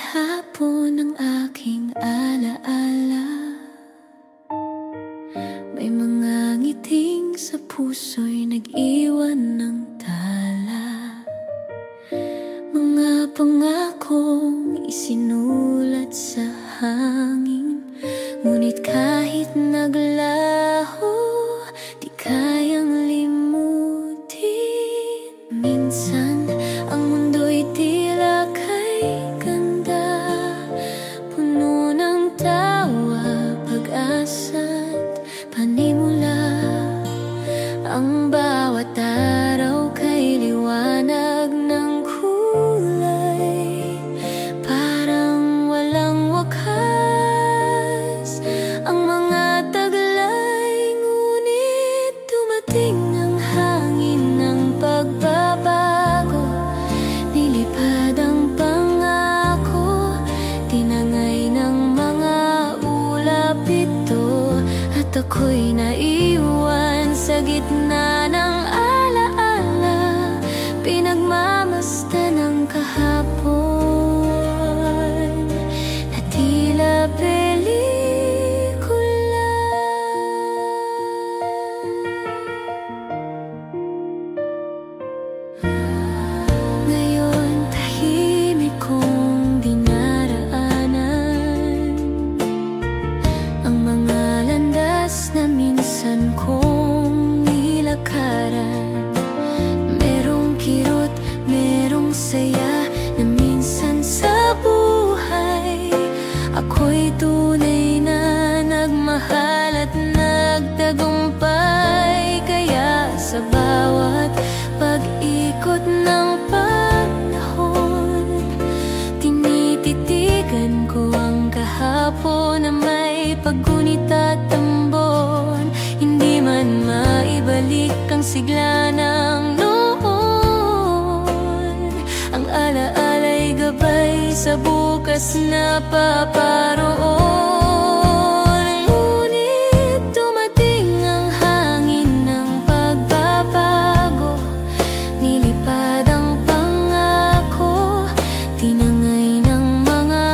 hapon ang aking alaala. May mga ngiting sa puso'y nag-iwan ng tala. Mga pangakong isinulat sa hangin, ngunit kahit naglaho, di kayang limutin. Minsan, ang mundo'y tila kay ganda, puno ng tawa, pag-asa't panimula. Ang bawat araw kay liwanag ng kulay, parang walang wakas ang mga taglay. Ngunit dumating ang hangin ng pagbabago, nilipad ang pangako, tinangay ng mga ulap ito. At ako'y naiwan sa gitna ng alaala, pinagmamasdan ng kahapon na tila pelikula. Ngayon tahimik kong dinaraanan ang mga landas na minsan kong nilakaran. Merong kirot, merong saya na minsan sa buhay ako'y tunay na nagmahal at nagtagumpay. Kaya sa bawat pag-ikot ng panahon, tinititigan ko ang kahapon na may paggunit at tambon. Hindi man maibalik ang sigla ng noon, ang alaala'y gabay sa bukas na paparoon. Ngunit dumating ang hangin ng pagbabago, nilipad ang pangako, tinangay ng mga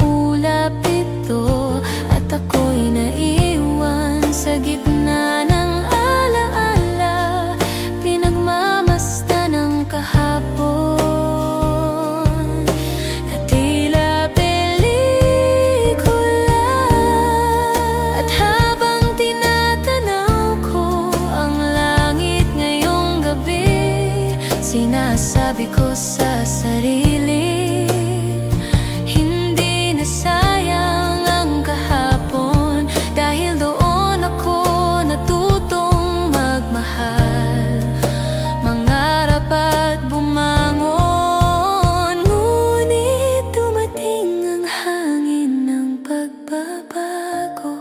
ulap ito. At ako'y naiwan sa gitna ng alaala, pinagmamasdan ng kahapon na tila pelikula. At habang tinatanaw ko ang langit ngayong gabi, sinasabi ko sa sarili, hindi na sayang ang kahapon, dahil doon ako natutong magmahal, mangarap at bumangon. Ngunit dumating ang hangin ng pagbabago,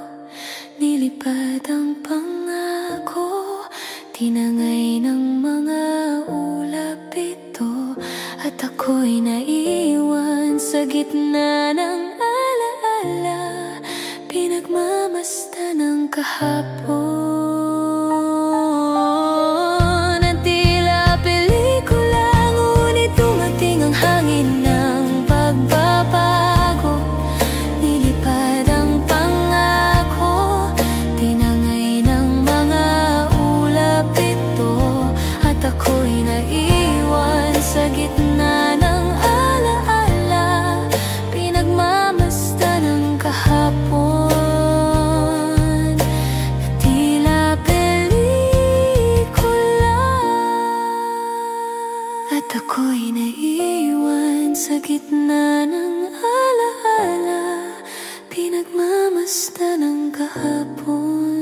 nilipad ang pangako, tinangay ng mga ulap ito. At ako'y naiwan sa gitna ng alaala, pinagmamasdan ng kahapon na tila pelikula. Ngunit dumating ang hangin ng pagbabago, nilipad ang pangako, tinangay ng mga ulap ito. At ako'y naiwan sa gitna ng alaala, pinagmamasdan ng kahapon na tila pelikula. At ako'y naiwan sa gitna ng alaala, pinagmamasdan ng kahapon.